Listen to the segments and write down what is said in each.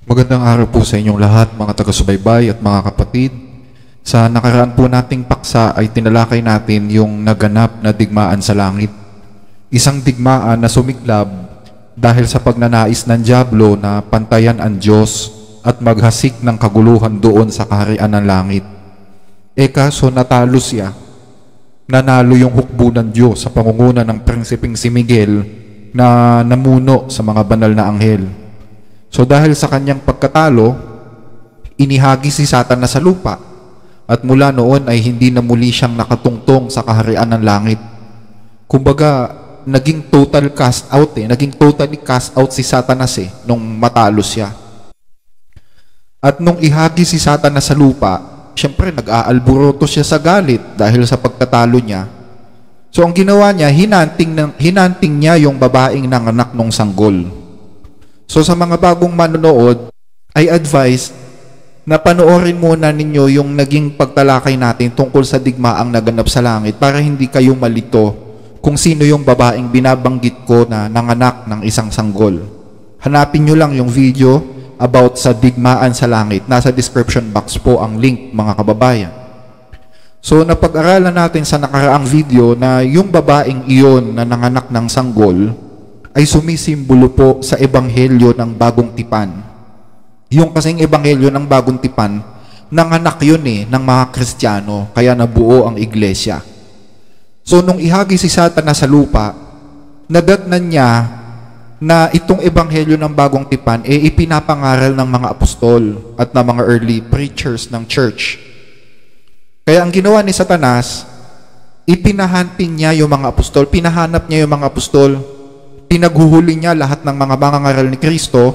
Magandang araw po sa inyong lahat, mga taga-subaybay at mga kapatid. Sa nakaraan po nating paksa ay tinalakay natin yung naganap na digmaan sa langit. Isang digmaan na sumiklab dahil sa pagnanais ng dyablo na pantayan ang Diyos at maghasik ng kaguluhan doon sa kaharian ng langit. Kaso natalo siya. Nanalo yung hukbo ng Diyos sa pangunguna ng prinsipeng si Miguel na namuno sa mga banal na anghel. So dahil sa kanyang pagkatalo, inihagi si Satanas sa lupa at mula noon ay hindi na muli siyang nakatungtong sa kaharian ng langit. Kumbaga, naging totally cast out si Satanas nung matalo siya. At nung ihagi si Satanas sa lupa, syempre nag-aalburoto siya sa galit dahil sa pagkatalo niya. So ang ginawa niya, hinanting niya yung babaeng nanganak nung sanggol. So sa mga bagong manonood, I advise na panoorin muna ninyo yung naging pagtalakay natin tungkol sa digmaang naganap sa langit para hindi kayo malito kung sino yung babaeng binabanggit ko na nanganak ng isang sanggol. Hanapin nyo lang yung video about sa digmaan sa langit. Nasa description box po ang link, mga kababayan. So napag-aralan natin sa nakaraang video na yung babaeng iyon na nanganak ng sanggol ay sumisimbolo po sa ebanghelyo ng Bagong Tipan. Yung kasing ebanghelyo ng Bagong Tipan, nanganak yun ng mga Kristiyano, kaya nabuo ang iglesia. So nung ihagi si Satanas sa lupa, nadatnan niya na itong ebanghelyo ng Bagong Tipan ipinapangaral ng mga apostol at ng mga early preachers ng church. Kaya ang ginawa ni Satanas, ipinahunting niya yung mga apostol, pinahanap niya yung mga apostol, pinaghuhuli niya lahat ng mga mangangaral ni Kristo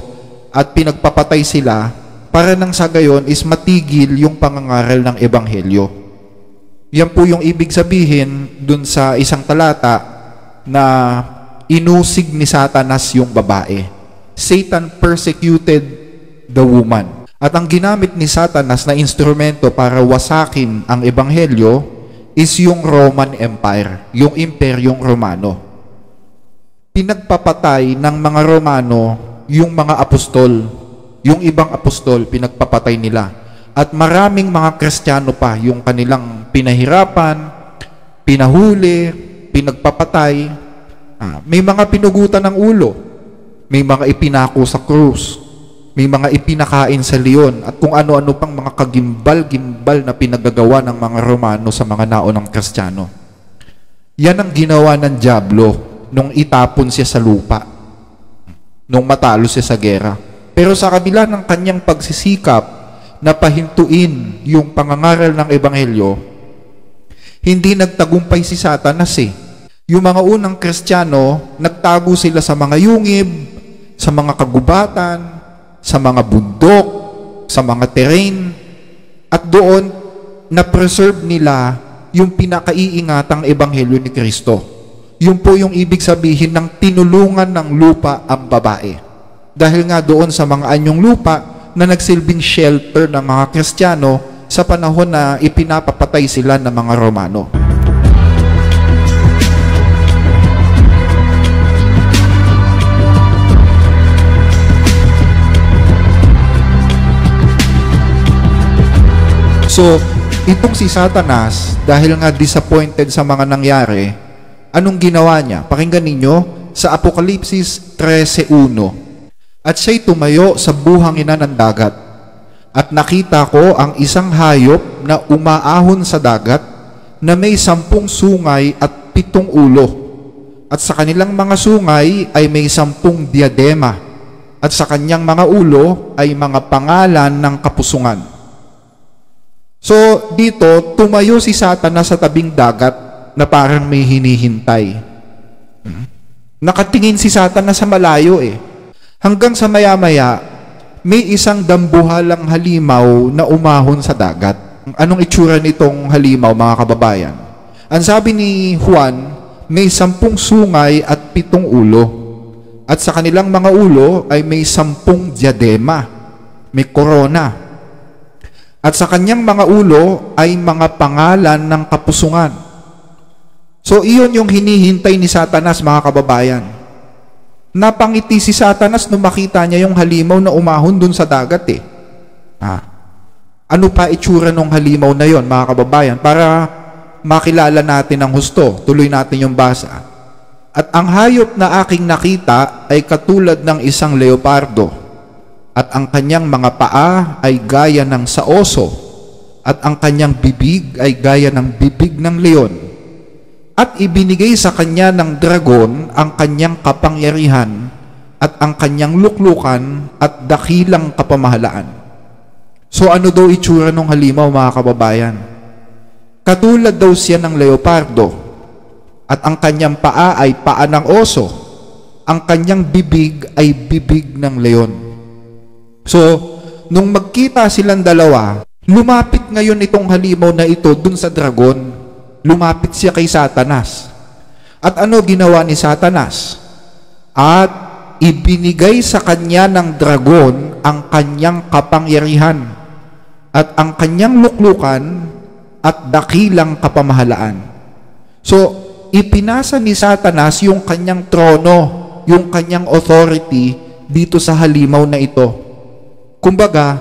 at pinagpapatay sila para nang sa gayon is matigil yung pangangaral ng ebanghelyo. Yan po yung ibig sabihin dun sa isang talata na inusig ni Satanas yung babae. Satan persecuted the woman. At ang ginamit ni Satanas na instrumento para wasakin ang ebanghelyo is yung Roman Empire, yung Imperyong Romano. Pinagpapatay ng mga Romano yung mga apostol. Yung ibang apostol, pinagpapatay nila. At maraming mga Kristiyano pa yung kanilang pinahirapan, pinahuli, pinagpapatay. May mga pinugutan ng ulo. May mga ipinako sa krus. May mga ipinakain sa leon. At kung ano-ano pang mga kagimbal-gimbal na pinagagawa ng mga Romano sa mga naonang Kristiyano. Yan ang ginawa ng dyablo nung itapon siya sa lupa, nung matalo siya sa gera. Pero sa kabila ng kanyang pagsisikap na pahintuin yung pangangaral ng ebanghelyo, hindi nagtagumpay si Satanas Yung mga unang Kristiyano, nagtago sila sa mga yungib, sa mga kagubatan, sa mga bundok, sa mga terrain, at doon na-preserve nila yung pinakaiingatang ebanghelyo ni Kristo. Yun po yung ibig sabihin ng tinulungan ng lupa ang babae. Dahil nga doon sa mga anyong lupa na nagsilbing shelter ng mga Kristiyano sa panahon na ipinapapatay sila ng mga Romano. So, itong si Satanas, dahil nga disappointed sa mga nangyari, anong ginawa niya? Pakinggan ninyo sa Apokalipsis 13:1. At siya'y tumayo sa buhangin ng dagat. At nakita ko ang isang hayop na umaahon sa dagat na may 10 sungay at 7 ulo. At sa kanilang mga sungay ay may 10 diadema. At sa kanyang mga ulo ay mga pangalan ng kapusungan. So dito, tumayo si Satanas sa tabing dagat na parang may hinihintay. Nakatingin si Satanas sa malayo Hanggang sa maya-maya, may isang dambuhalang halimaw na umahon sa dagat. Anong itsura nitong halimaw, mga kababayan? Ang sabi ni Juan, may 10 sungay at 7 ulo. At sa kanilang mga ulo ay may 10 diadema, may korona. At sa kanyang mga ulo ay mga pangalan ng kapusungan. So, iyon yung hinihintay ni Satanas, mga kababayan. Napangiti si Satanas nung makita niya yung halimaw na umahon dun sa dagat eh. Ano pa itsura ng halimaw na yon, mga kababayan, para makilala natin ang husto. Tuloy natin yung basa. At ang hayop na aking nakita ay katulad ng isang leopardo, at ang kanyang mga paa ay gaya ng sa oso, at ang kanyang bibig ay gaya ng bibig ng leon. At ibinigay sa kanya ng dragon ang kanyang kapangyarihan at ang kanyang luklukan at dakilang kapamahalaan. So ano daw itsura ng halimaw, mga kababayan? Katulad daw siya ng leopardo, at ang kanyang paa ay paa ng oso, ang kanyang bibig ay bibig ng leon. So, nung magkita silang dalawa, lumapit ngayon itong halimaw na ito dun sa dragon. Lumapit siya kay Satanas. At ano ginawa ni Satanas? At ibinigay sa kanya ng dragon ang kanyang kapangyarihan at ang kanyang luklukan at dakilang kapamahalaan. So, ipinasa ni Satanas yung kanyang trono, yung kanyang authority dito sa halimaw na ito. Kumbaga,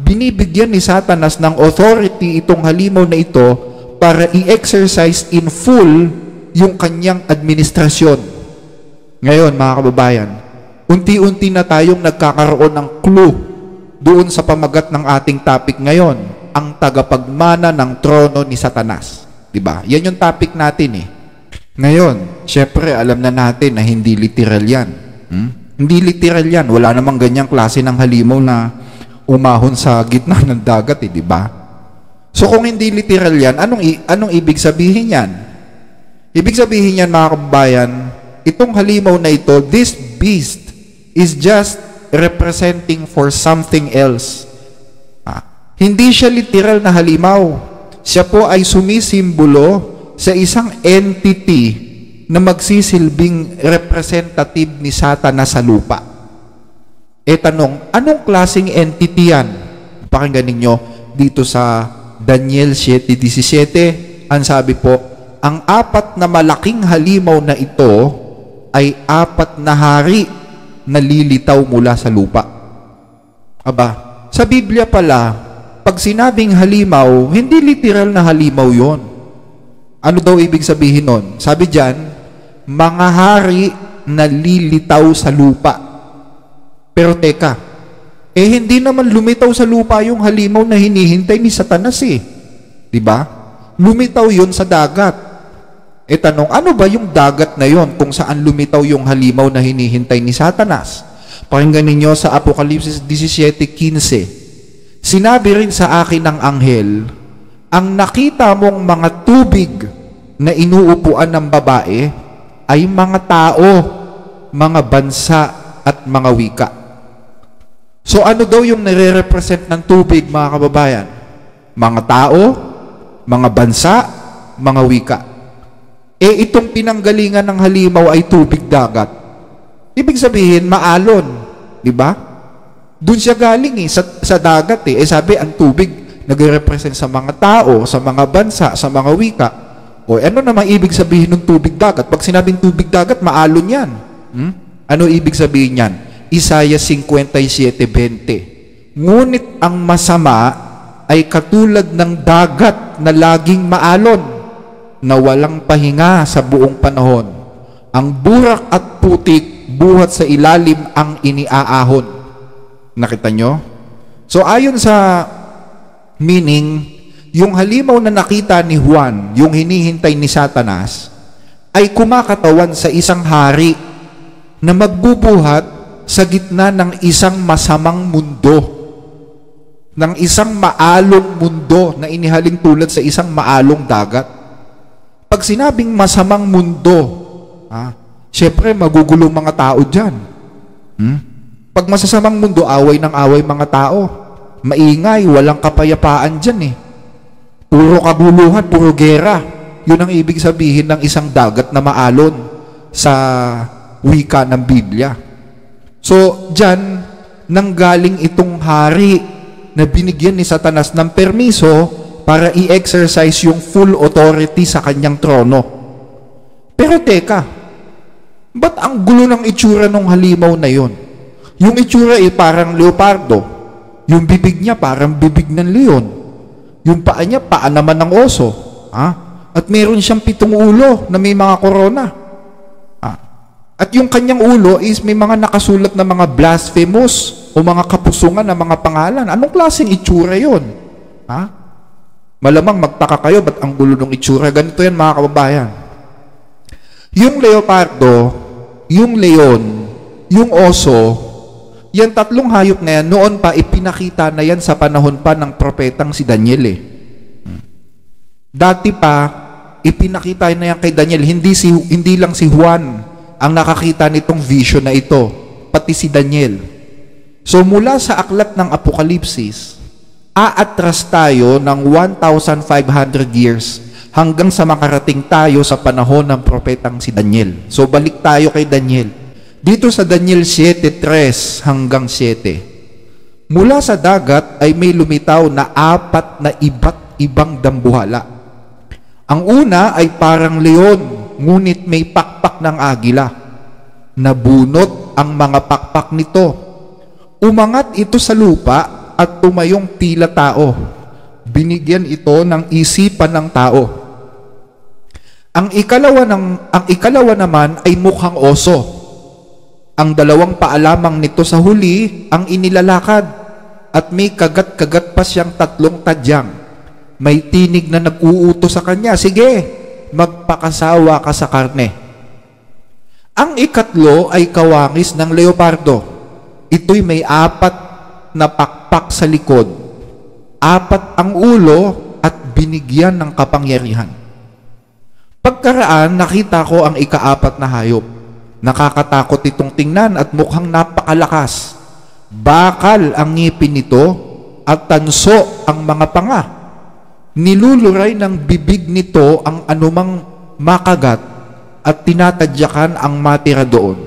binibigyan ni Satanas ng authority itong halimaw na ito para i-exercise in full yung kanyang administrasyon. Ngayon, mga kababayan, unti-unti na tayong nagkakaroon ng clue doon sa pamagat ng ating topic ngayon, ang tagapagmana ng trono ni Satanas. Diba? Yan yung topic natin eh. Ngayon, syempre, alam na natin na hindi literal yan. Hindi literal yan. Wala namang ganyang klase ng halimaw na umahon sa gitna ng dagat eh, diba? So kung hindi literal yan, anong ibig sabihin yan? Ibig sabihin yan, mga kababayan, itong halimaw na ito, this beast is just representing for something else. Hindi siya literal na halimaw. Siya po ay sumisimbolo sa isang entity na magsisilbing representative ni Satanas sa lupa. Tanong, anong klaseng entity yan? Pakinggan ninyo dito sa Daniel 7:17, ang sabi po, ang apat na malaking halimaw na ito ay apat na hari na lilitaw mula sa lupa. Sa Biblia pala, pag sinabing halimaw, hindi literal na halimaw yon. Ano daw ibig sabihin nun? Sabi dyan, mga hari na lilitaw sa lupa. Pero teka, hindi naman lumitaw sa lupa yung halimaw na hinihintay ni Satanas eh. Diba? Lumitaw yun sa dagat. Tanong, ano ba yung dagat na yon kung saan lumitaw yung halimaw na hinihintay ni Satanas? Pakinggan ninyo sa Apokalipsis 17:15. Sinabi rin sa akin ng anghel, ang nakita mong mga tubig na inuupuan ng babae ay mga tao, mga bansa at mga wika. So ano daw yung nire-represent ng tubig, mga kababayan? Mga tao, mga bansa, mga wika. Itong pinanggalingan ng halimaw ay tubig dagat. Ibig sabihin, maalon. Diba? Doon siya galing sa dagat sabi, ang tubig nagre-represent sa mga tao, sa mga bansa, sa mga wika. Ano naman ibig sabihin ng tubig dagat? Pag sinabing tubig dagat, maalon yan. Ano ibig sabihin yan? Isaiah 57:20. Ngunit ang masama ay katulad ng dagat na laging maalon, na walang pahinga sa buong panahon. Ang burak at putik, buhat sa ilalim ang iniaahon. Nakita nyo? So ayon sa meaning, yung halimaw na nakita ni Juan, yung hinihintay ni Satanas, ay kumakatawan sa isang hari na magbubuhat sa gitna ng isang masamang mundo, ng isang maalong mundo na inihaling tulad sa isang maalong dagat. Pag sinabing masamang mundo, syempre magugulo mga tao dyan. Pag masasamang mundo, away ng away mga tao. Maingay, walang kapayapaan dyan Puro kaguluhan, puro gera. Yun ang ibig sabihin ng isang dagat na maalon sa wika ng Biblia. So, dyan, nanggaling itong hari na binigyan ni Satanas ng permiso para i-exercise yung full authority sa kanyang trono. Pero teka, Ba't ang gulo ng itsura ng halimaw na yon? Yung itsura ay parang leopardo. Yung bibig niya parang bibig ng leon. Yung paa niya paa naman ng oso. At meron siyang 7 ulo na may mga korona. At yung kanyang ulo is may mga nakasulat na mga blasphemous o mga kapusungan na mga pangalan. Anong klaseng itsura yon? Malamang magtaka kayo, ba't ang gulo ng itsura? Ganito yan mga kababayan. Yung leopardo, yung leon, yung oso, yan 3 hayop na yan, noon pa ipinakita na yan sa panahon pa ng propetang si Daniel Dati pa, ipinakita na yan kay Daniel, hindi lang si Juan ang nakakita nitong vision na ito, pati si Daniel. So mula sa aklat ng Apokalipsis, aatras tayo ng 1,500 years hanggang sa makarating tayo sa panahon ng propetang si Daniel. So balik tayo kay Daniel. Dito sa Daniel 7:3 hanggang 7. Mula sa dagat ay may lumitaw na 4 na iba't ibang dambuhala. Ang una ay parang leon, ngunit may pakpak ng agila. Nabunot ang mga pakpak nito. Umangat ito sa lupa at tumayong tila tao. Binigyan ito ng isipan ng tao. Ang ikalawa naman ay mukhang oso. Ang 2 paa lamang nito sa huli ang inilalakad at may kagat-kagat pa siyang 3 tadyang. May tinig na nag-uutos sa kanya, sige, magpakasawa ka sa karne. Ang ikatlo ay kawangis ng leopardo. Ito'y may 4 na pakpak sa likod. 4 ang ulo at binigyan ng kapangyarihan. Pagkaraan, nakita ko ang ika-4 na hayop. Nakakatakot itong tingnan at mukhang napakalakas. Bakal ang ngipin nito at tanso ang mga panga. Niluluray ng bibig nito ang anumang makagat at tinatadyakan ang matira doon.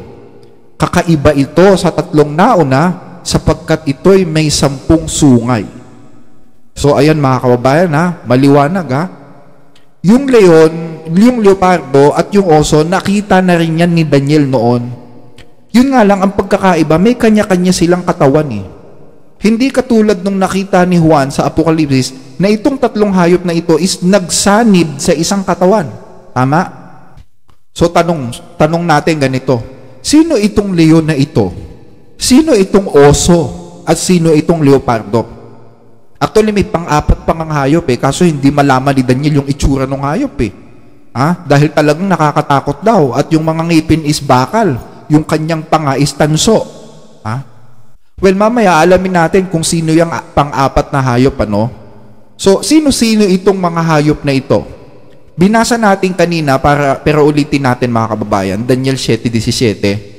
Kakaiba ito sa 3 nauna sapagkat ito'y may 10 sungay. So ayan mga kababayan maliwanag Yung leon, yung leopardo at yung oso, nakita na rin yan ni Daniel noon. Yun nga lang, ang pagkakaiba, may kanya-kanya silang katawan Hindi katulad nung nakita ni Juan sa Apokalipsis na itong 3 hayop na ito is nagsanib sa isang katawan. Tama? So tanong natin ganito, sino itong leon na ito? Sino itong oso? At sino itong leopardo? Actually, may pang-4 pang ang hayop kaso hindi malaman ni Daniel yung itsura ng hayop Dahil talagang nakakatakot daw at yung mga ngipin is bakal, yung kanyang panga is tanso. Well, mamaya alamin natin kung sino yung pang-4 na hayop So, sino-sino itong mga hayop na ito? Binasa natin kanina pero ulitin natin mga kababayan, Daniel 7:17.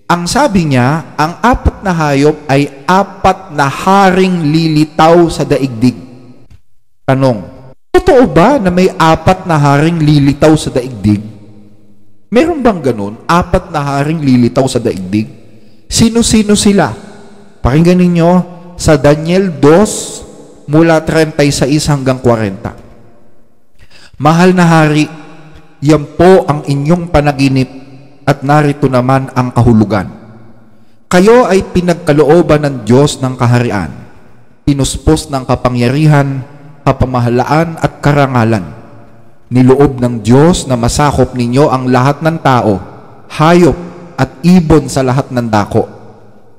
Ang sabi niya, ang 4 na hayop ay 4 na haring lilitaw sa daigdig. Tanong, totoo ba na may 4 na haring lilitaw sa daigdig? Meron bang ganun? 4 na haring lilitaw sa daigdig? Sino-sino sila? Pakinggan ninyo sa Daniel 2 mula 36 hanggang 40. Mahal na hari, yan po ang inyong panaginip at narito naman ang kahulugan. Kayo ay pinagkalooban ng Diyos ng kaharian, pinuspos ng kapangyarihan, kapamahalaan at karangalan. Niloob ng Diyos na masakop ninyo ang lahat ng tao, hayop at ibon sa lahat ng dako.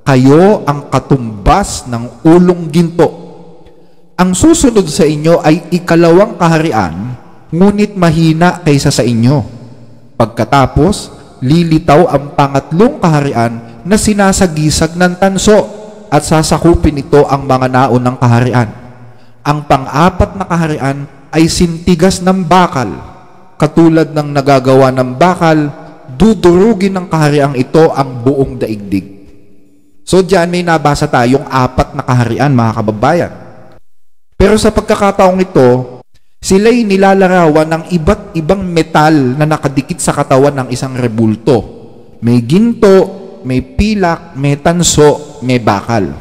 Kayo ang katumbas ng ulong ginto. Ang susunod sa inyo ay 2 kaharian, ngunit mahina kaysa sa inyo. Pagkatapos, lilitaw ang 3 kaharian na sinasagisag ng tanso at sasakupin ito ang mga naunang kaharian. Ang 4 na kaharian ay sintigas ng bakal. Katulad ng nagagawa ng bakal, dudurugin ng kahariang ito ang buong daigdig. So diyan may nabasa tayong 4 na kaharian mga kababayan. Pero sa pagkakataong ito, sila'y nilalarawan ng iba't ibang metal na nakadikit sa katawan ng isang rebulto. May ginto, may pilak, may tanso, may bakal.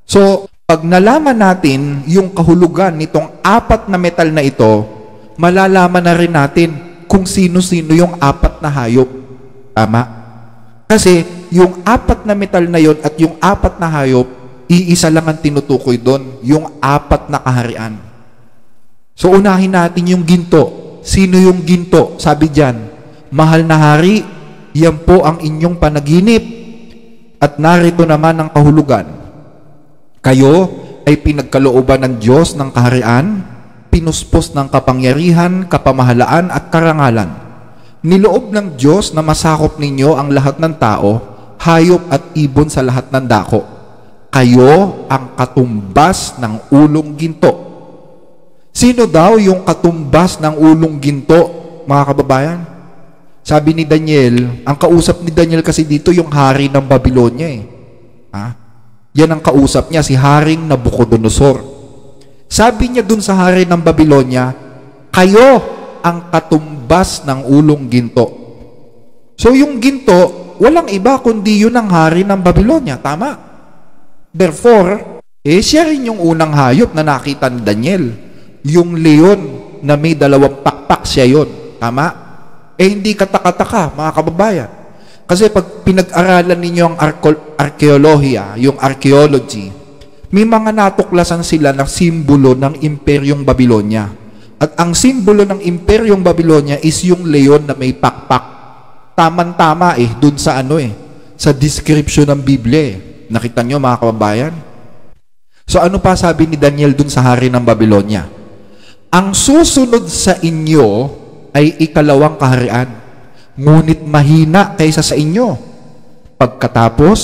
So, pag nalaman natin yung kahulugan nitong 4 na metal na ito, malalaman na rin natin kung sino-sino yung 4 na hayop. Tama? Kasi yung apat na metal na yon at yung apat na hayop, iisa lang ang tinutukoy doon, yung apat na kaharian. So unahin natin yung ginto. Sino yung ginto? Sabi diyan, mahal na hari, yan po ang inyong panaginip. At narito naman ang kahulugan. Kayo ay pinagkalooban ng Diyos ng kaharian, pinuspos ng kapangyarihan, kapamahalaan at karangalan. Niloob ng Diyos na masakop ninyo ang lahat ng tao, hayop at ibon sa lahat ng dako. Kayo ang katumbas ng ulong ginto. Sino daw yung katumbas ng ulong ginto, mga kababayan? Sabi ni Daniel, ang kausap ni Daniel kasi dito yung hari ng Babylonia eh. Yan ang kausap niya, si Haring Nabucodonosor. Sabi niya dun sa hari ng Babylonia, kayo ang katumbas ng ulong ginto. So yung ginto, walang iba kundi yun ang hari ng Babylonia. Tama? Therefore, siya rin yung unang hayop na nakita ni Daniel. Yung leon na may 2 pakpak, siya yun. Tama? Hindi katakataka, mga kababayan. Kasi pag pinag-aralan ninyo ang arkeolohiya, yung archaeology, may mga natuklasan sila ng simbolo ng Imperyong Babylonia. At ang simbolo ng Imperyong Babylonia is yung leon na may pakpak. Taman-tama dun sa sa description ng Biblia Nakita nyo, mga kababayan? So ano pa sabi ni Daniel dun sa hari ng Babylonia? Ang susunod sa inyo ay 2 kaharian, ngunit mahina kaysa sa inyo. Pagkatapos,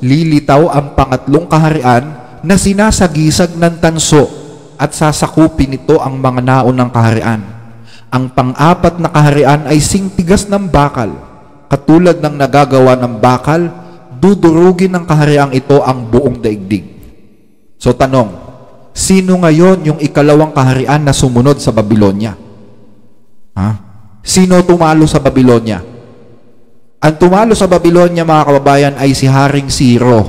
lilitaw ang 3 kaharian na sinasagisag ng tanso at sasakupin nito ang mga naunang kaharian. Ang 4 na kaharian ay singtigas ng bakal. Katulad ng nagagawa ng bakal, dudurugin ng kahariang ito ang buong daigdig. So tanong, sino ngayon yung 2 kaharian na sumunod sa Babylonia? Sino tumalo sa Babylonia? Ang tumalo sa Babylonia, mga kababayan, ay si Haring Ciro,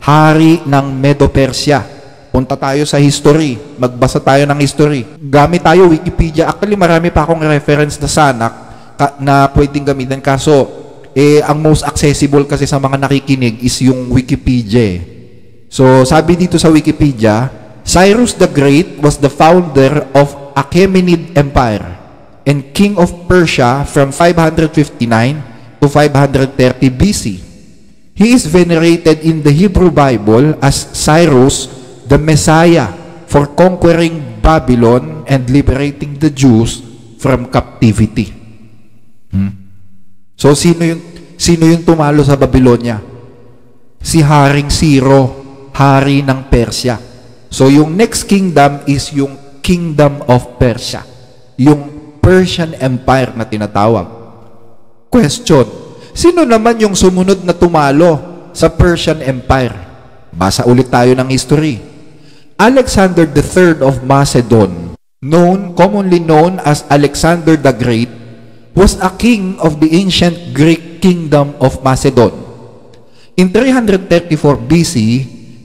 hari ng Medo-Persia. Punta tayo sa history, magbasa tayo ng history. Gamit tayo Wikipedia. Actually, marami pa akong reference na sanak na pwedeng gamitin. Kaso, ang most accessible kasi sa mga nakikinig is yung Wikipedia. So, sabi dito sa Wikipedia, Cyrus the Great was the founder of Achaemenid Empire and king of Persia from 559 to 530 BC. He is venerated in the Hebrew Bible as Cyrus, the Messiah, for conquering Babylon and liberating the Jews from captivity. So, sino yung tumalo sa Babylonia? Si Haring Ciro, hari ng Persia. So, yung next kingdom is yung Kingdom of Persia. Yung Persian Empire na tinatawag. Question, sino naman yung sumunod na tumalo sa Persian Empire? Basa ulit tayo ng history. Alexander III of Macedon, commonly known as Alexander the Great, was a king of the ancient Greek kingdom of Macedon. In 334 BC,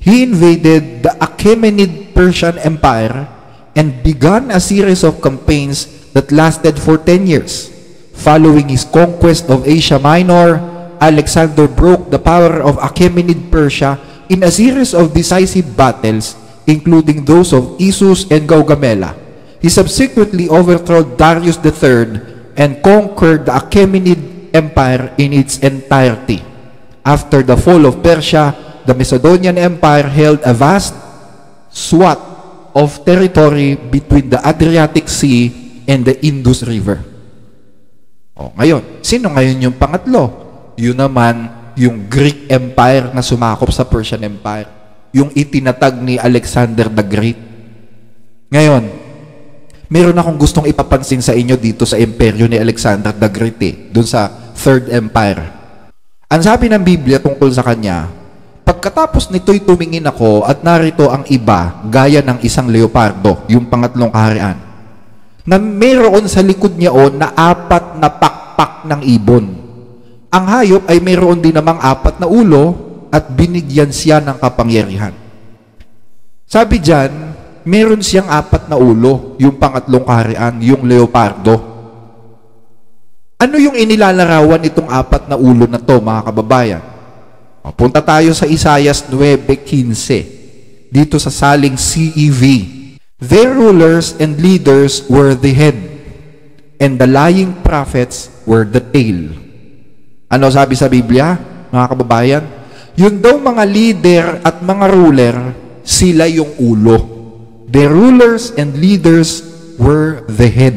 he invaded the Achaemenid Persian Empire and began a series of campaigns that lasted for 10 years. Following his conquest of Asia Minor, Alexander broke the power of Achaemenid Persia in a series of decisive battles, including those of Issus and Gaugamela. He subsequently overthrew Darius III and conquered the Achaemenid Empire in its entirety. After the fall of Persia, the Macedonian Empire held a vast swath of territory between the Adriatic Sea and the Indus River. Ngayon, sino ngayon yung pangatlo? Yun naman, yung Greek Empire na sumakop sa Persian Empire. Yung itinatag ni Alexander the Great. Ngayon, meron akong gustong ipapansin sa inyo dito sa imperyo ni Alexander the Great, dun sa Third Empire. Ang sabi ng Biblia tungkol sa kanya, pagkatapos nito'y tumingin ako at narito ang iba gaya ng isang leopardo, yung 3 kaharian, na mayroon sa likod niya na 4 na pakpak ng ibon. Ang hayop ay mayroon din namang 4 na ulo at binigyan siya ng kapangyarihan. Sabi diyan, meron siyang 4 na ulo, yung 3 kaharian, yung leopardo. Ano yung inilalarawan itong apat na ulo na to, mga kababayan? Punta tayo sa Isaias 9:15. Dito sa saling CEV. Their rulers and leaders were the head, and the lying prophets were the tail. Ano sabi sa Biblia, mga kababayan? Yun daw mga leader at mga ruler, sila yung ulo. The rulers and leaders were the head.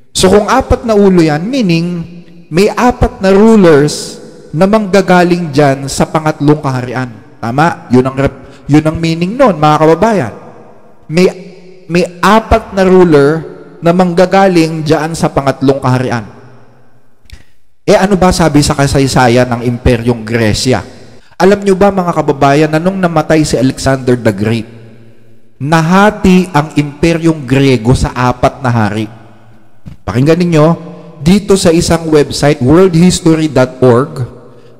So kung apat na ulo yan, meaning may apat na rulers na manggagaling dyan sa pangatlong kaharian. Tama? Yun ang meaning nun, mga kababayan. May apat na ruler na manggagaling dyan sa pangatlong kaharian. Ano ba sabi sa kasaysayan ng Imperyong Gresya? Alam nyo ba, mga kababayan, na nung namatay si Alexander the Great, nahati ang Imperyong Grego sa apat na hari. Pakinggan ninyo, dito sa isang website, worldhistory.org,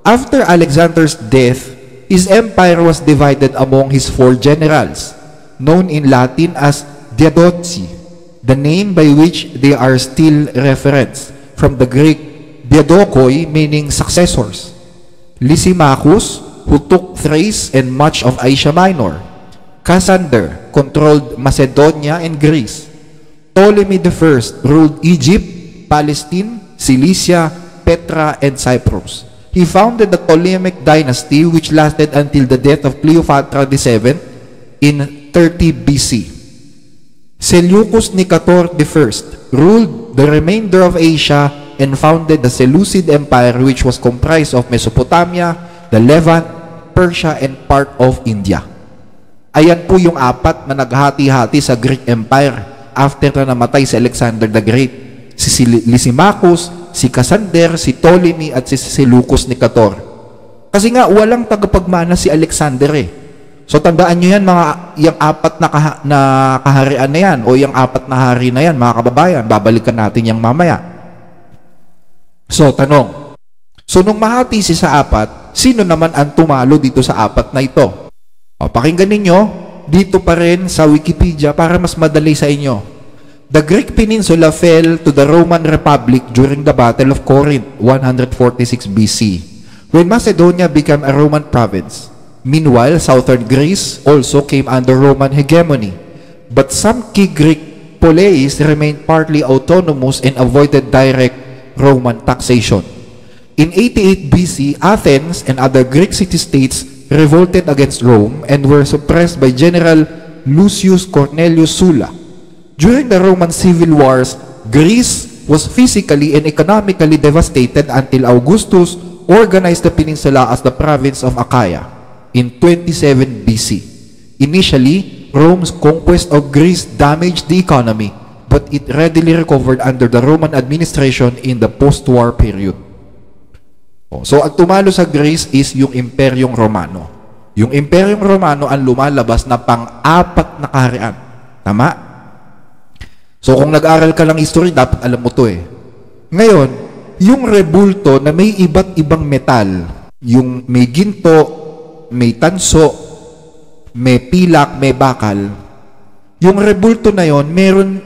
after Alexander's death, his empire was divided among his 4 generals, known in Latin as Diadochi, the name by which they are still referenced, from the Greek Diadokoi, meaning successors. Lysimachus, who took Thrace and much of Asia Minor. Cassander controlled Macedonia and Greece. Ptolemy I ruled Egypt, Palestine, Cilicia, Petra, and Cyprus. He founded the Ptolemaic dynasty, which lasted until the death of Cleopatra VII in 30 BC. Seleucus Nicator I ruled the remainder of Asia and founded the Seleucid Empire, which was comprised of Mesopotamia, the Levant, Persia, and part of India. Ayan po yung apat na naghati-hati sa Greek Empire after na namatay si Alexander the Great. Si Lysimachus, si Cassander, si Ptolemy, at si Seleucus Nicator. Kasi nga, walang tagapagmana si Alexander eh. So tandaan nyo yan, yung apat na kaharian na yan, o yung apat na hari na yan, mga kababayan, babalikan natin yung mamaya. So, tanong. So, nung mahati si sa apat, sino naman ang tumalo dito sa apat na ito? Pakinggan ninyo, dito pa rin sa Wikipedia para mas madali sa inyo. The Greek peninsula fell to the Roman Republic during the Battle of Corinth, 146 BC, when Macedonia became a Roman province. Meanwhile, southern Greece also came under Roman hegemony, but some key Greek poleis remained partly autonomous and avoided direct Roman taxation. In 88 BC, Athens and other Greek city-states revolted against Rome and were suppressed by General Lucius Cornelius Sulla. During the Roman civil wars, Greece was physically and economically devastated until Augustus organized the peninsula as the province of Achaia in 27 BC. Initially, Rome's conquest of Greece damaged the economy, but it readily recovered under the Roman administration in the post-war period. So, ang tumalo sa Greece is yung Imperyong Romano. Yung Imperyong Romano ang lumalabas na pang-apat na kaharian. Tama? So, kung nag-aral ka lang history, dapat alam mo to eh. Ngayon, yung rebulto na may iba't ibang metal, yung may ginto, may tanso, may pilak, may bakal, yung rebulto na yon,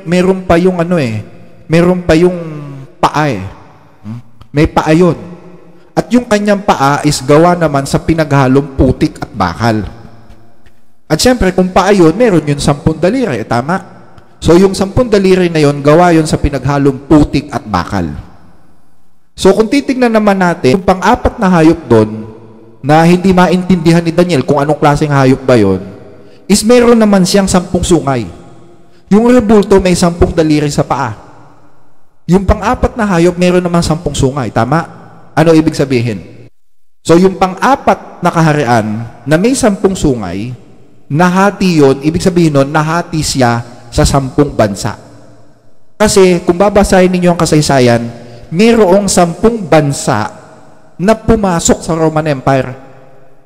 meron pa yung meron pa yung paa eh. May paa yun. At yung kanyang paa is gawa naman sa pinaghalong putik at bakal. At syempre, kung paa yun, meron yun 10 daliri. Tama? So, yung 10 daliri na yun, gawa yun sa pinaghalong putik at bakal. So, kung titignan naman natin, yung pang-apat na hayop doon, na hindi maintindihan ni Daniel kung anong klaseng hayop ba yun, is meron naman siyang 10 sungay. Yung rebulto may 10 daliri sa paa. Yung pang-apat na hayop, meron naman 10 sungay. Tama? Ano ibig sabihin? So, yung pang-apat na kaharian na may 10 sungay, nahati yun, ibig sabihin nun, nahati siya sa 10 bansa. Kasi, kung babasahin ninyo ang kasaysayan, mayroong 10 bansa na pumasok sa Roman Empire.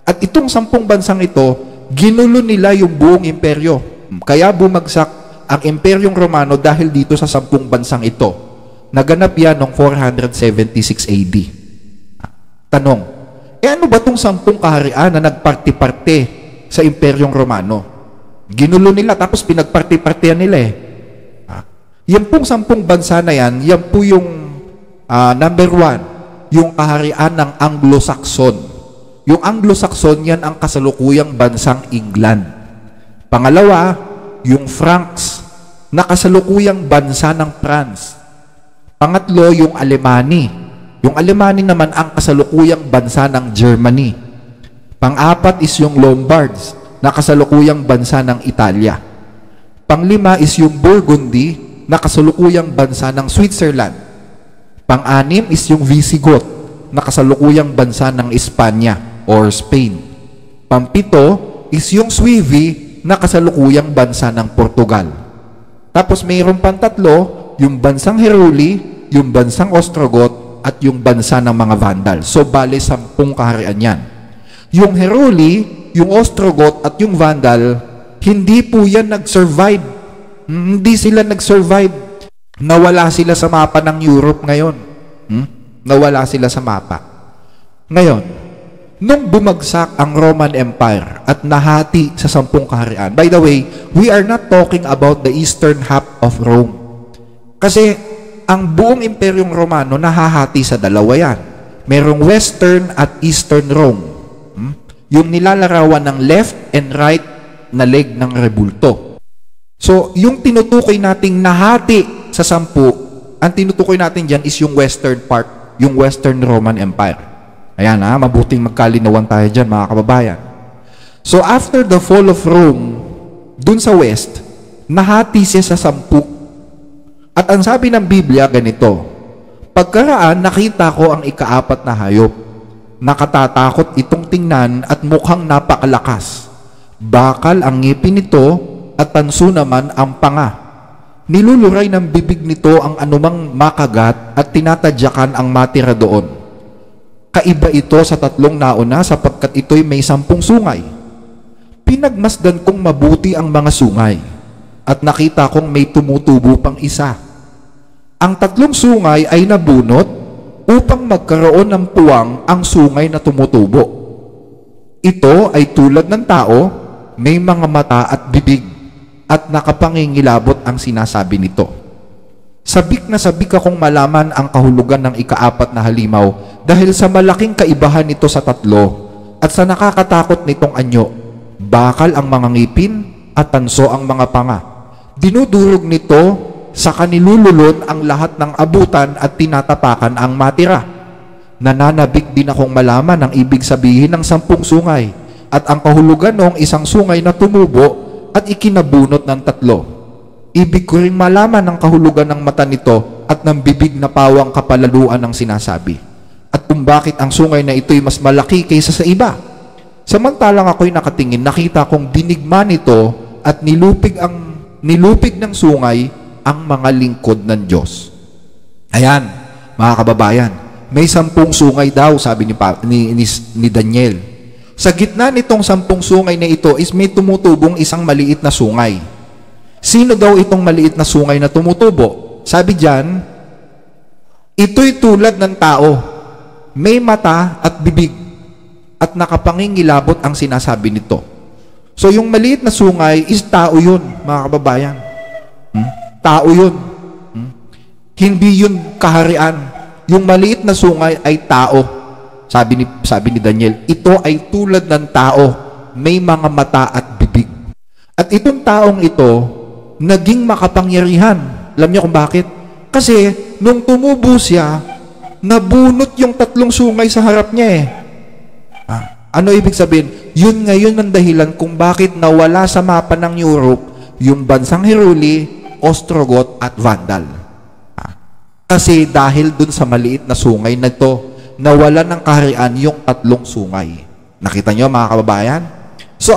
At itong 10 bansang ito, ginulo nila yung buong imperyo. Kaya bumagsak ang Imperyong Romano dahil dito sa 10 bansang ito. Naganap yan noong 476 AD. Tanong, ano ba itong 10 kaharian na nagparti-parte sa Imperyong Romano? Ginulo nila tapos pinagparti-partihan nila eh. Yan pong 10 bansa na yan po yung Number 1, yung kaharian ng Anglo-Saxon. Yung Anglo-Saxon, yan ang kasalukuyang bansang England. Pangalawa, yung Franks, na kasalukuyang bansa ng France. Pangatlo, yung Alemani. Yung Alemani naman ang kasalukuyang bansa ng Germany. Pang-apat is yung Lombards, na kasalukuyang bansa ng Italia. Pang-lima is yung Burgundy, na kasalukuyang bansa ng Switzerland. Pang-anim is yung Visigoth, na kasalukuyang bansa ng Espanya or Spain. Pang-pito is yung Suevi, na kasalukuyang bansa ng Portugal. Tapos mayroon pang tatlo, yung bansang Heruli, yung bansang Ostrogoth, at yung bansa ng mga Vandal. So, bale 10 kaharian yan. Yung Heruli, yung Ostrogoth, at yung Vandal, hindi po yan nag-survive. Hindi sila nag-survive. Nawala sila sa mapa ng Europe ngayon. Nawala sila sa mapa. Ngayon, nung bumagsak ang Roman Empire at nahati sa 10 kaharian, by the way, we are not talking about the eastern half of Rome. Kasi ang buong Imperyong Romano nahahati sa dalawa yan. Merong western at eastern Rome. Yung nilalarawan ng left and right na leg ng rebulto. So, yung tinutukoy nating nahati sa 10, ang tinutukoy natin dyan is yung western part, yung Western Roman Empire. Ayan mabuting magkalinawan tayo dyan, mga kababayan. So, after the fall of Rome, dun sa west, nahati siya sa 10. At ang sabi ng Biblia, ganito, pagkaraan, nakita ko ang ika-4 na hayop. Nakatatakot itong tingnan at mukhang napakalakas. Bakal ang ngipin nito at tanso naman ang panga. Niluluray ng bibig nito ang anumang makagat at tinatadyakan ang matira doon. Kaiba ito sa 3 nauna sapagkat ito'y may 10 sungay. Pinagmasdan kong mabuti ang mga sungay at nakita kong may tumutubo pang isa. Ang 3 sungay ay nabunot upang magkaroon ng puwang ang sungay na tumutubo. Ito ay tulad ng tao, may mga mata at bibig, at nakapangingilabot ang sinasabi nito. Sabik na sabik akong malaman ang kahulugan ng ika-4 na halimaw dahil sa malaking kaibahan nito sa 3 at sa nakakatakot nitong anyo, bakal ang mga ngipin at tanso ang mga panga. Dinudurog nito sa kanilululon ang lahat ng abutan at tinatapakan ang matira. Nananabik din akong malaman ang ibig sabihin ng 10 sungay at ang kahulugan ng isang sungay na tumubo at ikinabunot ng 3. Ibig ko rin malaman ang kahulugan ng mata nito at ng bibig na pawang kapalaluan ng sinasabi. At kung bakit ang sungay na ito'y mas malaki kaysa sa iba. Samantalang ako'y nakatingin, nakita kong binigma nito at nilupig ng sungay ang mga lingkod ng Diyos. Ayan, mga kababayan, may 10 sungay daw, sabi ni Daniel. Sa gitna nitong 10 sungay na ito is may tumutubong isang maliit na sungay. Sino daw itong maliit na sungay na tumutubo? Sabi diyan, ito'y tulad ng tao, may mata at bibig, at nakapangingilabot ang sinasabi nito. So yung maliit na sungay is tao yun, mga kababayan. Tao yun. Hindi yun kaharian. Yung maliit na sungay ay tao. Sabi ni Daniel, ito ay tulad ng tao, may mga mata at bibig. At itong taong ito, naging makapangyarihan. Alam niyo kung bakit? Kasi, nung tumubo siya, nabunot yung 3 sungay sa harap niya Ano ibig sabihin? Yun ngayon ang dahilan kung bakit nawala sa mapa ng Europe yung bansang Heruli, Ostrogoth at Vandal. Kasi dahil dun sa maliit na sungay na ito, nawala ng kaharian yung 3 sungay. Nakita nyo, mga kababayan? So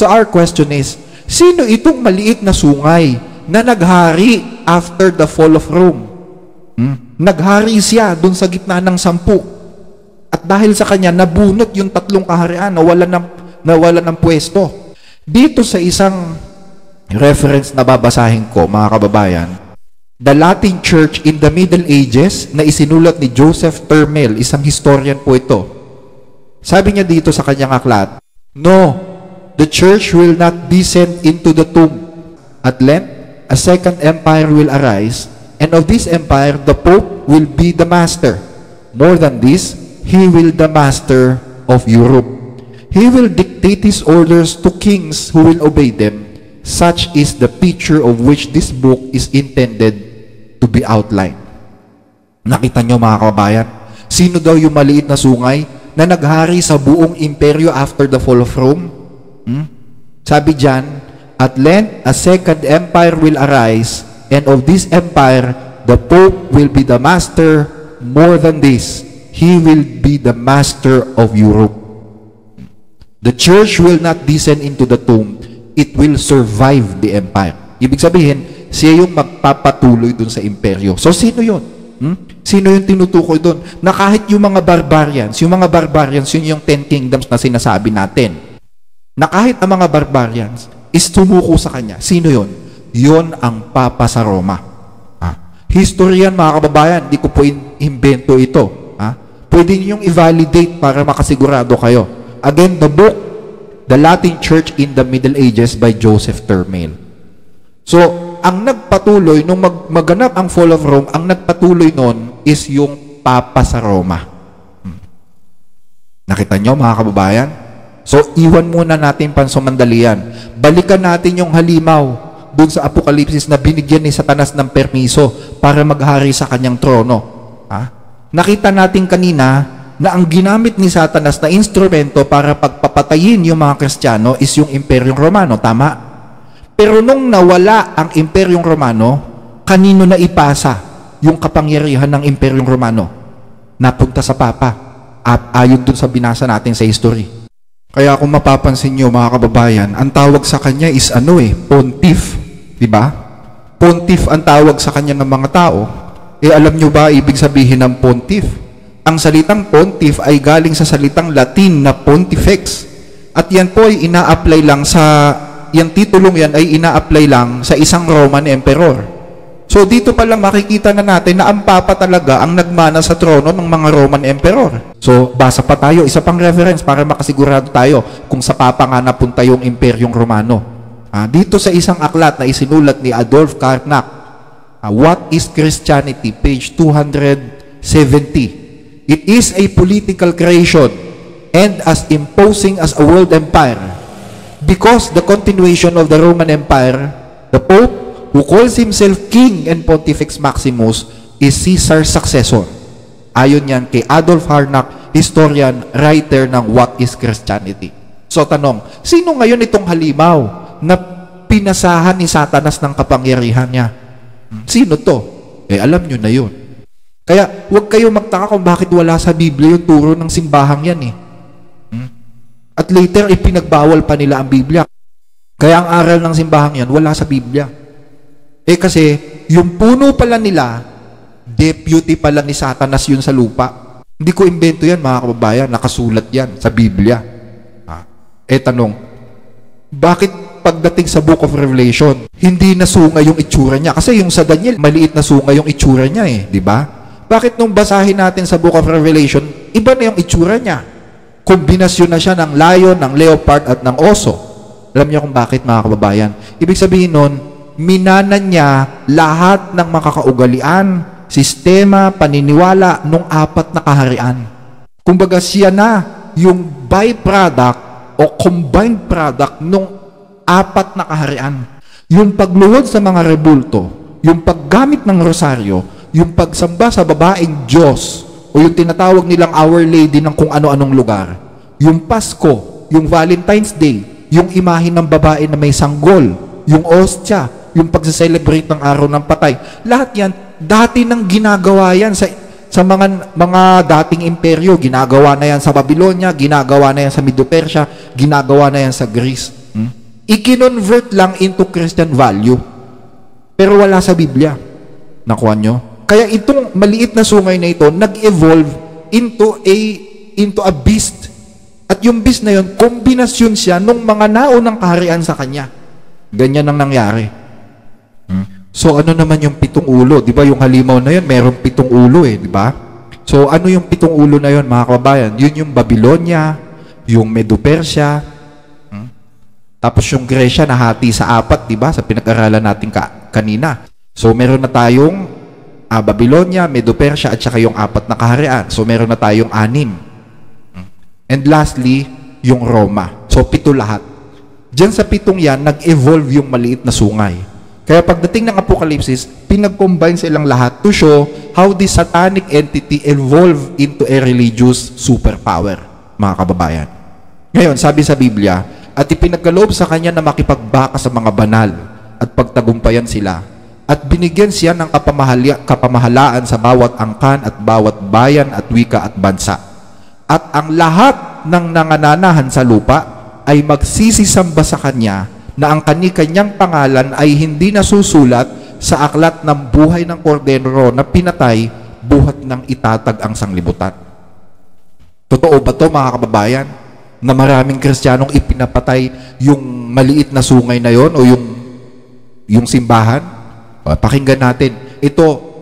our question is, sino itong maliit na sungay na naghari after the fall of Rome? Naghari siya dun sa gitna ng 10. At dahil sa kanya, nabunot yung 3 kaharian, nawala ng pwesto. Dito sa isang reference na babasahin ko, mga kababayan, The Latin Church in the Middle Ages na isinulat ni Joseph Turmel, isang historian po ito. Sabi niya dito sa kanyang aklat, no, the church will not descend into the tomb. At length, a second empire will arise, And of this empire, the Pope will be the master. More than this, he will the master of Europe. He will dictate his orders to kings who will obey them. Such is the picture of which this book is intended to be outlined. Nakita nyo mga kababayan, sino daw yung maliit na sungay na naghari sa buong imperyo after the fall of Rome? Sabi dyan, at length a second empire will arise, and of this empire the Pope will be the master. More than this, he will be the master of Europe. The church will not descend into the tomb, it will survive the empire. Ibig sabihin, siya yung magpapatuloy dun sa imperyo. So sino yun? Sino yung tinutukoy dun? Na kahit yung mga barbarians, yun yung 10 kingdoms na sinasabi natin. Na kahit ang mga barbarians is tumuko sa kanya. Sino yun? Yun ang Papa sa Roma. History yan mga kababayan, hindi ko po invento ito. Pwede niyong i-validate para makasigurado kayo. Again, the book, The Latin Church in the Middle Ages by Joseph Turmel. So, ang nagpatuloy, nung maganap ang fall of Rome, ang nagpatuloy nun is yung Papa sa Roma. Nakita nyo mga kababayan? So, iwan muna natin pansumandalian. Balikan natin yung halimaw doon sa Apokalipsis na binigyan ni Satanas ng permiso para maghari sa kanyang trono. Nakita natin kanina na ang ginamit ni Satanas na instrumento para pagpapatayin yung mga Kristiyano is yung Imperyong Romano. Tama? Pero nung nawala ang Imperyong Romano, kanino na ipasa yung kapangyarihan ng Imperyong Romano? Napunta sa Papa. Ayon dun sa binasa natin sa history. Kaya kung mapapansin nyo mga kababayan, ang tawag sa kanya is Pontiff. Diba? Pontiff ang tawag sa kanya ng mga tao. Alam nyo ba ibig sabihin ng pontiff? Ang salitang pontiff ay galing sa salitang Latin na pontifex. At yan po ay ina-apply lang yung titulong yan ay ina-apply lang sa isang Roman emperor. So dito pa lang makikita na natin na ang Papa talaga ang nagmana sa trono ng mga Roman emperor. So basa pa tayo, isa pang reference para makasigurado tayo kung sa Papa nga napunta yung Imperyong Romano. Dito sa isang aklat na isinulat ni Adolf Karnak, What is Christianity? Page 270. It is a political creation and as imposing as a world empire. Because the continuation of the Roman Empire, the Pope, who calls himself King and Pontifex Maximus, is Caesar's successor. Ayon yan kay Adolf Karnak, historian, writer ng What is Christianity. So tanong, sino ngayon itong halimaw na pinasahan ni Satanas ng kapangyarihan niya? Sino to? Alam nyo na yun. Kaya huwag kayo magtaka kung bakit wala sa Biblia yung turo ng simbahang yan At later, ipinagbawal pa nila ang Biblia. Kaya ang aral ng simbahang yan, wala sa Biblia. Kasi, yung puno pala nila, deputy pala ni Satanas yun sa lupa. Hindi ko invento yan, mga kababayan. Nakasulat yan sa Biblia. Tanong, bakit pagdating sa Book of Revelation, hindi nasunga yung itsura niya? Kasi yung sa Daniel, maliit na sunga yung itsura niya di ba? Bakit nung basahin natin sa Book of Revelation, iba na yung itsura niya? Kombinasyon na siya ng lion, ng leopard, at ng oso. Alam niyo kung bakit, mga kababayan? Ibig sabihin nun, minanan niya lahat ng makakaugalian, sistema, paniniwala nung 4 na kaharian. Kumbaga siya na yung byproduct o combined product nung 4 na kaharian. Yung pagluhod sa mga rebulto, yung paggamit ng rosaryo, yung pagsamba sa babaeng Diyos, o yung tinatawag nilang Our Lady ng kung ano-anong lugar, yung Pasko, yung Valentine's Day, yung imahe ng babae na may sanggol, yung ostya, yung pagse-celebrate ng araw ng patay. Lahat yan, dati nang ginagawa yan sa mga dating imperyo. Ginagawa na yan sa Babylonia, ginagawa na yan sa Medo-Persia, ginagawa na yan sa Greece. I-convert lang into Christian value. Pero wala sa Biblia. Nakuha nyo? Kaya itong maliit na sungay na ito, nag-evolve into a beast. At yung beast na yun, kombinasyon siya nung mga naunang kaharian sa kanya. Ganyan ang nangyari. So ano naman yung 7 ulo? Di ba yung halimaw na yun, merong 7 ulo di ba? So ano yung 7 ulo na yun, mga kababayan? Yun yung Babylonia, yung Medo-Persia, tapos yung Gresya nahati sa 4, di ba? Sa pinag-aralan natin kanina. So meron na tayong Babylonia, Medo-Persia, at saka yung 4 na kaharian. So meron na tayong 6. And lastly, yung Roma. So 7 lahat. Diyan sa 7 yan, nag-evolve yung maliit na sungay. Kaya pagdating ng Apocalypse, pinag-combine silang lahat to show how this satanic entity evolved into a religious superpower, mga kababayan. Ngayon, sabi sa Biblia, at ipinagkaloob sa kanya na makipagbaka sa mga banal at pagtagumpayan sila. At binigyan siya ng kapamahalaan sa bawat angkan at bawat bayan at wika at bansa. At ang lahat ng nangananahan sa lupa ay magsisisamba sa kanya na ang kanyang pangalan ay hindi nasusulat sa aklat ng buhay ng Kordero na pinatay buhat ng itatag ang sanglibutan. Totoo ba to, mga kababayan, na maraming Kristiyanong ipinapatay yung maliit na sungay na yon o yung simbahan? Pakinggan natin.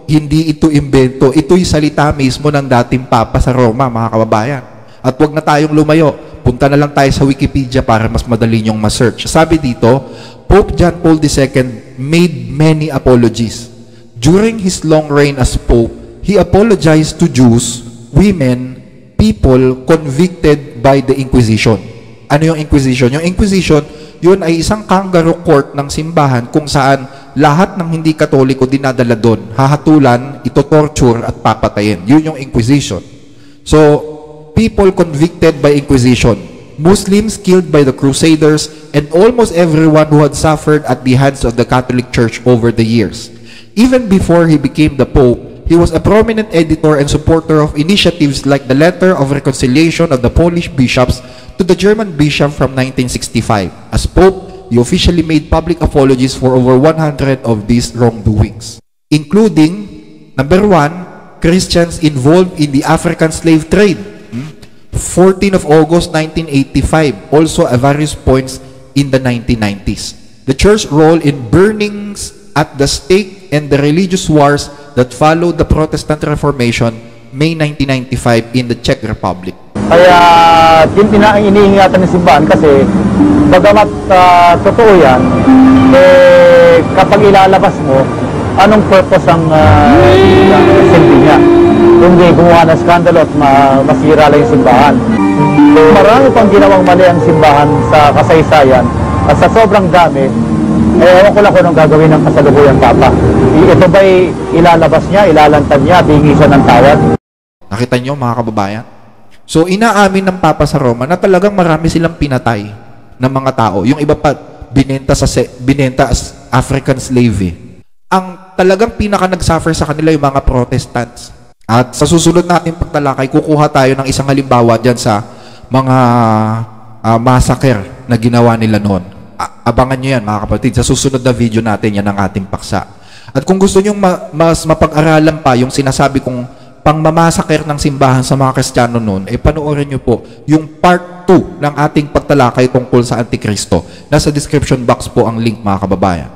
Hindi ito imbento. Ito'y salita mismo ng dating Papa sa Roma, mga kababayan. At wag na tayong lumayo. Punta na lang tayo sa Wikipedia para mas madali niyong ma-search. Sabi dito, Pope John Paul II made many apologies. During his long reign as Pope, he apologized to Jews, women, people convicted by the Inquisition. Ano yung Inquisition? Yung Inquisition, yun ay isang kangaroo court ng simbahan kung saan lahat ng hindi Katoliko dinadala doon, hahatulan, ito-torture at papatayin. Yun yung Inquisition. So, people convicted by Inquisition, Muslims killed by the Crusaders, and almost everyone who had suffered at the hands of the Catholic Church over the years. Even before he became the Pope, he was a prominent editor and supporter of initiatives like the Letter of Reconciliation of the Polish bishops to the German bishop from 1965. As Pope, he officially made public apologies for over 100 of these wrongdoings, including, number 1, Christians involved in the African slave trade. 14 of August 1985, also at various points in the 1990s. The church's role in burnings at the stake and the religious wars that followed the Protestant Reformation, May 1995 in the Czech Republic. Kaya iniingatan ng simbahan kasi bagamat totoo yan, kapag ilalabas mo, anong purpose ang silbi niya? Kundi gumawa ng skandalo at masira lang yung simbahan. Marami pang ginawang mali ang simbahan sa kasaysayan at sa sobrang dami, ewan ko lang kung anong gagawin ng kasalukuyang Papa. Ito ba'y ilalabas niya, ilalantad niya, bingi siya ng tawad? Nakita niyo, mga kababayan? So, inaamin ng Papa sa Roma na talagang marami silang pinatay ng mga tao. Yung iba pa, binenta as African slave. Ang talagang pinaka nag-suffer sa kanila yung mga Protestants. At sa susunod natin pagtalakay, kukuha tayo ng isang halimbawa dyan sa mga massacre na ginawa nila noon. Abangan nyo yan, mga kapatid. Sa susunod na video natin, yan ang ating paksa. At kung gusto nyo mas mapag-aralan pa yung sinasabi kong pangmamasaker ng simbahan sa mga Kristiyano noon, panoorin nyo po yung part 2 ng ating pagtalakay tungkol sa Antikristo. Nasa description box po ang link, mga kababayan.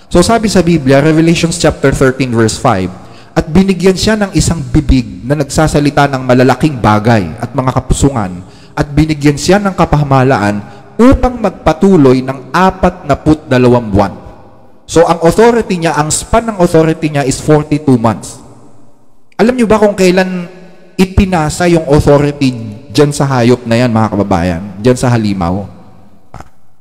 So sabi sa Biblia, Revelation chapter 13 verse 5, at binigyan siya ng isang bibig na nagsasalita ng malalaking bagay at mga kapusungan, at binigyan siya ng kapahamalaan upang magpatuloy ng 42 buwan. So ang authority niya, ang span ng authority niya is 42 months. Alam niyo ba kung kailan ipinasa yung authority dyan sa hayop na yan, mga kababayan? Dyan sa halimaw.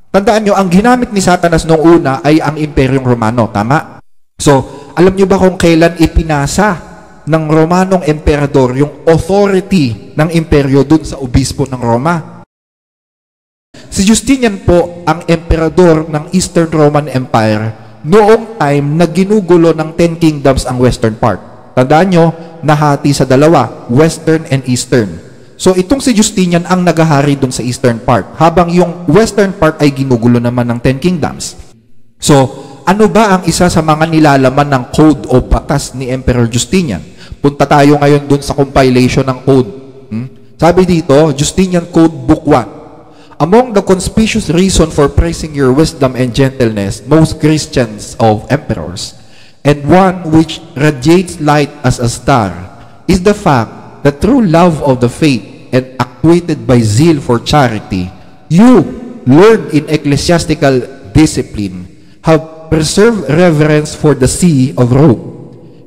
Tandaan niyo, ang ginamit ni Satanas noong una ay ang Imperyong Romano. Tama? So, alam niyo ba kung kailan ipinasa ng Romanong emperador yung authority ng imperyo dun sa obispo ng Roma? Si Justinian po ang emperador ng Eastern Roman Empire noong time na ginugulo ng 10 kingdoms ang western part. Tandaan nyo, nahati sa dalawa, western and eastern. So itong si Justinian ang nagahari dun sa eastern part, habang yung western part ay ginugulo naman ng 10 kingdoms. So, ano ba ang isa sa mga nilalaman ng code o batas ni Emperor Justinian? Punta tayo ngayon dun sa compilation ng code. Sabi dito, Justinian Code Book 1. Among the conspicuous reason for praising your wisdom and gentleness, most Christians of emperors, and one which radiates light as a star, is the fact that through love of the faith and actuated by zeal for charity, you, learned in ecclesiastical discipline, have preserved reverence for the see of Rome,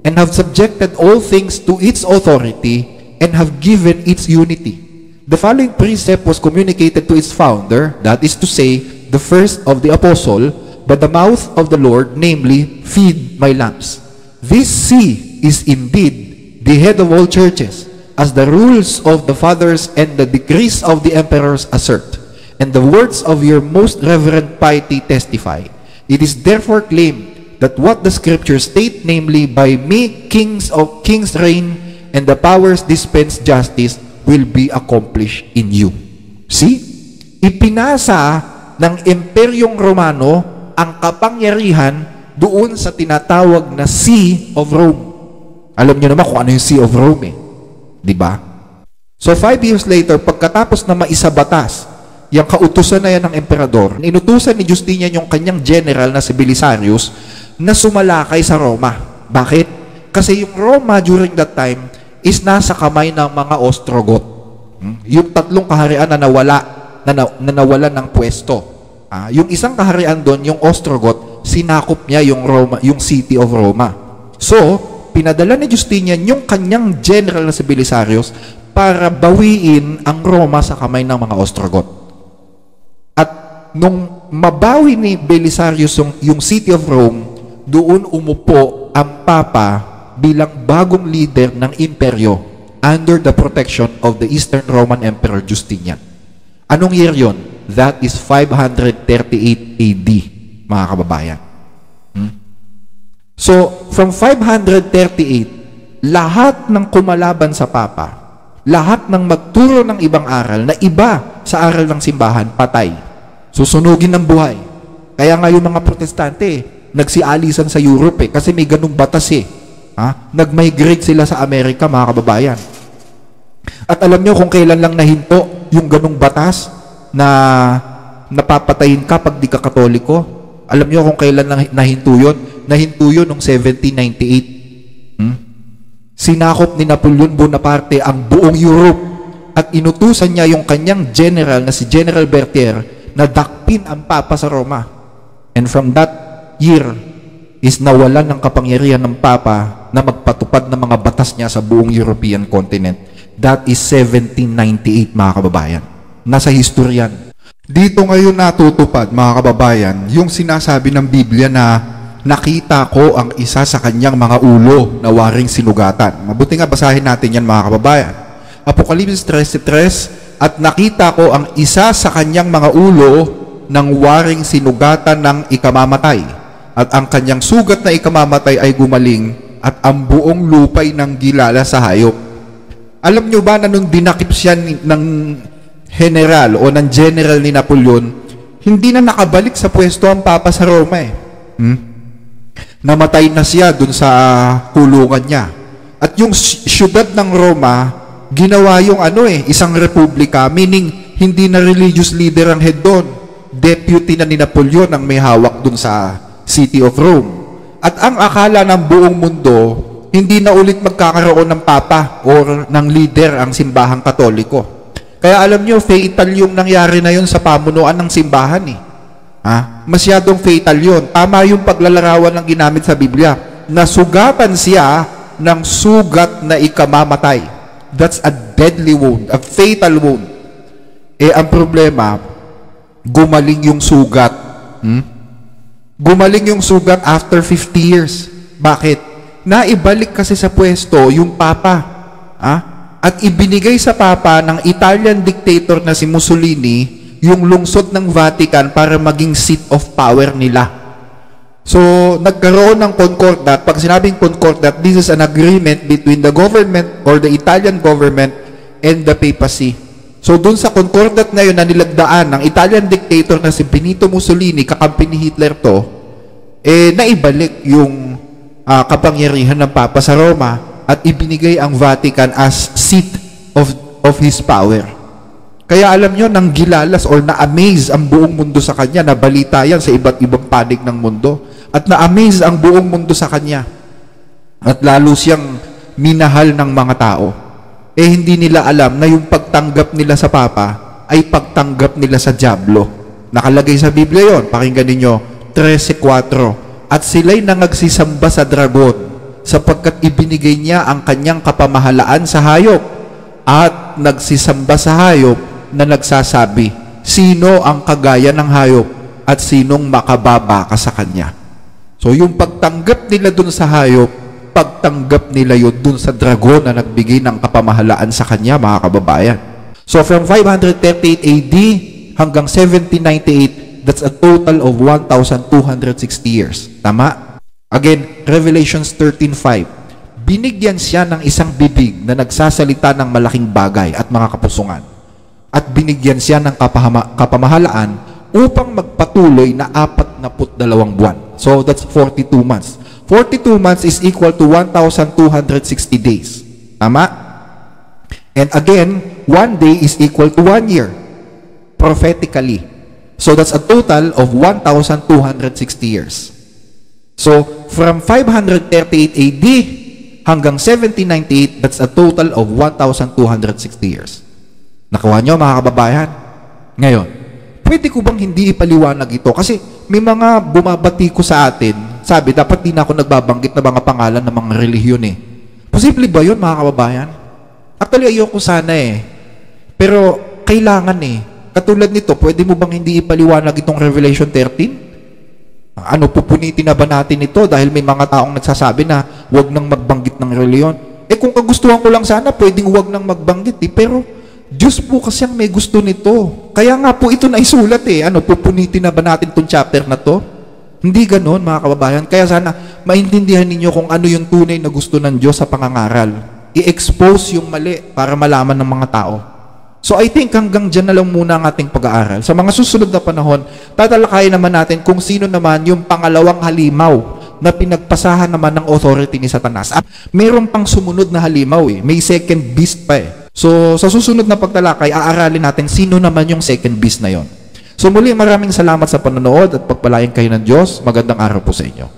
and have subjected all things to its authority, and have given its unity. The following precept was communicated to its founder, that is to say, the first of the apostle, by the mouth of the Lord, namely, feed my lambs. This see is indeed the head of all churches, as the rules of the fathers and the decrees of the emperors assert, and the words of your most reverent piety testify. It is therefore claimed that what the scriptures state, namely, by me kings reign, and the powers dispense justice, will be accomplished in you. See? Ipinasa ng Imperyong Romano ang kapangyarihan doon sa tinatawag na See of Rome. Alam niyo naman kung ano yung See of Rome, di ba? So 5 years later, pagkatapos na maisabatas yung kautusan na yan ng emperador, inutusan ni Justinian yung kanyang general na si Belisarius na sumalakay sa Roma. Bakit? Kasi yung Roma during that time is nasa kamay ng mga Ostrogoth. Yung tatlong kaharian na nawalan ng pwesto. Yung isang kaharian doon, yung Ostrogoth, sinakop niya yung Roma, yung city of Roma. So, pinadala ni Justinian yung kanyang general na si Belisarius para bawiin ang Roma sa kamay ng mga Ostrogoth. At nung mabawi ni Belisarius yung city of Rome, doon umupo ang Papa bilang bagong leader ng imperyo under the protection of the Eastern Roman Emperor Justinian. Anong year yon? That is 538 AD, mga kababayan. So, from 538, lahat ng kumalaban sa Papa, lahat ng magturo ng ibang aral na iba sa aral ng simbahan, patay. Susunugin ng buhay. Kaya nga yung mga protestante, nagsialisan sa Europe kasi may ganung batas Nag-migrate sila sa Amerika, mga kababayan. At alam nyo kung kailan lang nahinto yung ganung batas na napapatayin ka pag di ka Katoliko? Alam nyo kung kailan lang nahinto yun? Nahinto yun noong 1798. Sinakop ni Napoleon Bonaparte ang buong Europe at inutusan niya yung kanyang general na si General Berthier na dakpin ang Papa sa Roma. And from that year is nawalan ng kapangyarihan ng Papa na magpatupad ng mga batas niya sa buong European continent. That is 1798, mga kababayan. Nasa history yan. Dito ngayon natutupad, mga kababayan, yung sinasabi ng Biblia na nakita ko ang isa sa kanyang mga ulo na waring sinugatan. Mabuti nga basahin natin yan, mga kababayan. Apokalipsis 13:3, at nakita ko ang isa sa kanyang mga ulo ng waring sinugatan ng ikamamatay. At ang kanyang sugat na ikamamatay ay gumaling at ang buong lupay ng gilala sa hayop. Alam nyo ba na nung dinakip siya ng general o ng general ni Napoleon, hindi na nakabalik sa pwesto ang Papa sa Roma Namatay na siya dun sa kulungan niya. At yung syudad ng Roma, ginawa yung isang republika, meaning hindi na religious leader ang head doon. Deputy na ni Napoleon ang may hawak dun sa city of Rome. At ang akala ng buong mundo, hindi na ulit magkakaroon ng Papa or ng leader ang simbahang Katoliko. Kaya alam nyo, fatal yung nangyari na yun sa pamunuan ng simbahan Masyadong fatal yun. Tama yung paglalarawan ng ginamit sa Biblia. Nasugatan siya ng sugat na ikamamatay. That's a deadly wound, a fatal wound. Ang problema, gumaling yung sugat. Gumaling yung sugat after 50 years. Bakit? Naibalik kasi sa pwesto yung Papa. At ibinigay sa Papa ng Italian dictator na si Mussolini yung lungsod ng Vatican para maging seat of power nila. So, nagkaroon ng concordat. Pag sinabing concordat, this is an agreement between the government or the Italian government and the papacy. So, dun sa concordat na yun na nilagdaan ng Italian dictator na si Benito Mussolini, kakampi ni Hitler to, naibalik yung kapangyarihan ng Papa sa Roma at ibinigay ang Vatican as seat of his power. Kaya alam nyo, nang gilalas or na-amaze ang buong mundo sa kanya, nabalita yan sa iba't ibang panig ng mundo, at na-amaze ang buong mundo sa kanya. At lalo siyang minahal ng mga tao. Hindi nila alam na yung pagtanggap nila sa Papa ay pagtanggap nila sa Diablo. Nakalagay sa Biblia yon, pakinggan ninyo, 13:4. At sila'y nangagsisamba sa dragon sapagkat ibinigay niya ang kanyang kapamahalaan sa hayop at nagsisamba sa hayop na nagsasabi, sino ang kagaya ng hayop at sinong makababa ka sa kanya? So yung pagtanggap nila dun sa hayop, pagtanggap nila yun dun sa dragon na nagbigay ng kapamahalaan sa kanya, mga kababayan. So from 538 AD hanggang 1798, that's a total of 1,260 years. Tama? Again, Revelations 13:5. Binigyan siya ng isang bibig na nagsasalita ng malaking bagay at mga kapusungan. At binigyan siya ng kapamahalaan upang magpatuloy na 42 buwan. So that's 42 months. 42 months is equal to 1,260 days. Tama? And again, 1 day is equal to 1 year. Prophetically. So that's a total of 1,260 years. So from 538 AD hanggang 1798, that's a total of 1,260 years. Nakuha nyo, mga kababayan? Ngayon, pwede ko bang hindi ipaliwanag ito? Kasi may mga bumabati ko sa atin, sabi, dapat di na ako nagbabanggit na mga pangalan ng mga relihiyon eh. Posible ba yun, mga kababayan? Actually, ayoko sana eh. Pero kailangan eh. Katulad nito, pwede mo bang hindi ipaliwanag itong Revelation 13? Ano, pupunitin na ba natin ito dahil may mga taong nagsasabi na huwag nang magbanggit ng reliyon? Eh kung kagustuhan ko lang sana, pwedeng huwag nang magbanggit eh. Pero Diyos po kasi ang may gusto nito. Kaya nga po ito naisulat eh. Ano, pupunitin na ba natin itong chapter na to? Hindi ganon, mga kababayan. Kaya sana maintindihan ninyo kung ano yung tunay na gusto ng Diyos sa pangangaral. I-expose yung mali para malaman ng mga tao. So I think hanggang dyan na lang muna ang ating pag-aaral. Sa mga susunod na panahon, tatalakayin naman natin kung sino naman yung pangalawang halimaw na pinagpasahan naman ng authority ni Satanas. At mayroon pang sumunod na halimaw eh. May second beast pa eh. So sa susunod na pagtalakay, aaralin natin sino naman yung second beast na yon. So muli, maraming salamat sa panonood at pagpalain kayo ng Diyos. Magandang araw po sa inyo.